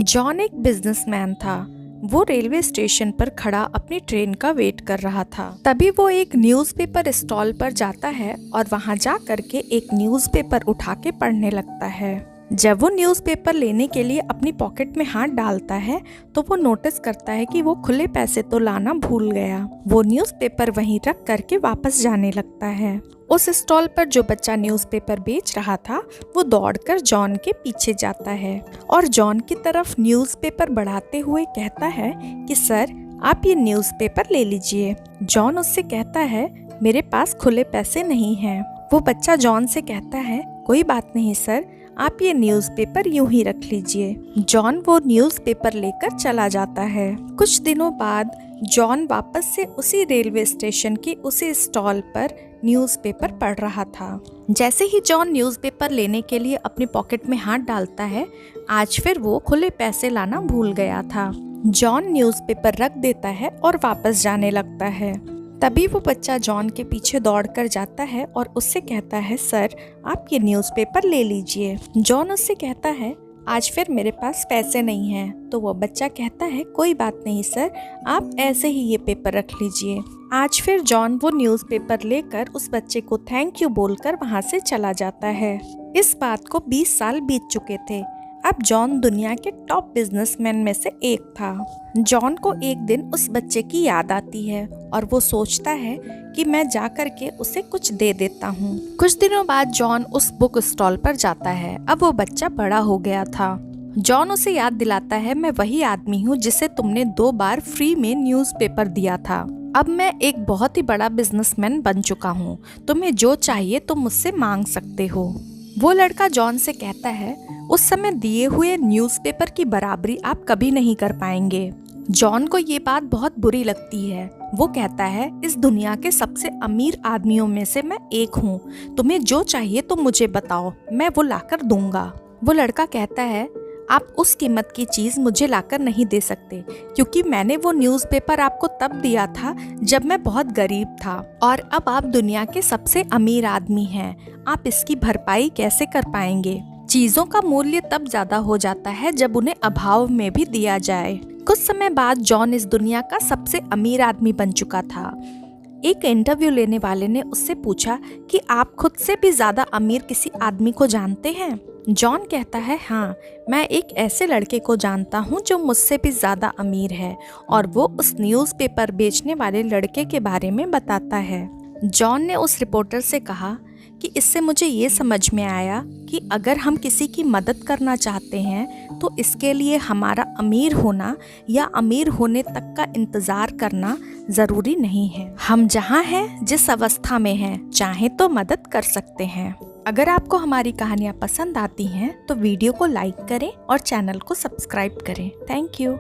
John एक businessman था। वो रेलवे स्टेशन पर खड़ा अपनी ट्रेन का वेट कर रहा था। तभी वो एक न्यूज़पेपर स्टॉल पर जाता है और वहां जा करके एक न्यूज़पेपर उठा के पढ़ने लगता है। जब वो न्यूज़पेपर लेने के लिए अपनी पॉकेट में हाथ डालता है तो वो नोटिस करता है कि वो खुले पैसे तो लाना भूल गया। वो न्यूज़पेपर वहीं रख करके वापस जाने लगता है। उस स्टॉल पर जो बच्चा न्यूज़पेपर बेच रहा था वो दौड़कर जॉन के पीछे जाता है और जॉन की तरफ न्यूज़पेपर बढ़ाते हुए कहता है कि सर, आप ये न्यूज़पेपर ले लीजिए। जॉन उससे कहता है, मेरे पास खुले पैसे नहीं हैं। वो बच्चा जॉन से कहता है, कोई बात नहीं सर, आप ये न्यूज़पेपर यूं ही रख लीजिए। जॉन वो न्यूज़पेपर लेकर चला जाता है। कुछ दिनों बाद जॉन वापस से उसी रेलवे स्टेशन के उसी स्टॉल पर न्यूज़पेपर पढ़ रहा था। जैसे ही जॉन न्यूज़पेपर लेने के लिए अपनी पॉकेट में हाथ डालता है, आज फिर वो खुले पैसे लाना भूल गया था। जॉन न्यूज़पेपर रख देता है और वापस जाने लगता है। तभी वो बच्चा जॉन के पीछे दौड़कर जाता है और उससे कहता है, सर, आप ये न्यूज़पेपर ले लीजिए। जॉन उससे कहता है, आज फिर मेरे पास पैसे नहीं हैं। तो वो बच्चा कहता है, कोई बात नहीं सर, आप ऐसे ही ये पेपर रख लीजिए। आज फिर जॉन वो न्यूज़पेपर लेकर उस बच्चे को थैंक यू बोलकर वहाँ से चला जाता है। इस बात को 20 साल बीत चुके थे। अब जॉन दुनिया के टॉप बिजनेसमैन में से एक था। जॉन को एक दिन उस बच्चे की याद आती है और वो सोचता है कि मैं जा कर के उसे कुछ दे देता हूँ। कुछ दिनों बाद जॉन उस बुक स्टॉल पर जाता है। अब वो बच्चा बड़ा हो गया था। जॉन उसे याद दिलाता है, मैं वही आदमी हूँ जिसे तुमने 2 बार फ्री में न्यूज़पेपर दिया था। अब मैं एक बहुत ही बड़ा बिजनेसमैन बन चुका हूँ। तुम्हें जो चाहिए तुम मुझसे मांग सकते हो। वो लड़का जॉन से कहता है, उस समय दिए हुए न्यूज़पेपर की बराबरी आप कभी नहीं कर पाएंगे। जॉन को ये बात बहुत बुरी लगती है। वो कहता है, इस दुनिया के सबसे अमीर आदमियों में से मैं एक हूँ। तुम्हें जो चाहिए तो मुझे बताओ, मैं वो लाकर दूंगा। वो लड़का कहता है, आप उस कीमत की चीज़ मुझे लाकर नहीं दे सकते, क्योंकि मैंने वो न्यूज़पेपर आपको तब दिया था जब मैं बहुत गरीब था और अब आप दुनिया के सबसे अमीर आदमी हैं। आप इसकी भरपाई कैसे कर पाएंगे? चीज़ों का मूल्य तब ज़्यादा हो जाता है जब उन्हें अभाव में भी दिया जाए। कुछ समय बाद जॉन इस दुनिया का सबसे अमीर आदमी बन चुका था। एक इंटरव्यू लेने वाले ने उससे पूछा कि आप खुद से भी ज़्यादा अमीर किसी आदमी को जानते हैं? जॉन कहता है, हाँ, मैं एक ऐसे लड़के को जानता हूँ जो मुझसे भी ज़्यादा अमीर है, और वो उस न्यूज़पेपर बेचने वाले लड़के के बारे में बताता है। जॉन ने उस रिपोर्टर से कहा कि इससे मुझे ये समझ में आया कि अगर हम किसी की मदद करना चाहते हैं तो इसके लिए हमारा अमीर होना या अमीर होने तक का इंतज़ार करना ज़रूरी नहीं है। हम जहाँ हैं, जिस अवस्था में हैं, चाहें तो मदद कर सकते हैं। अगर आपको हमारी कहानियाँ पसंद आती हैं तो वीडियो को लाइक करें और चैनल को सब्सक्राइब करें। Thank you.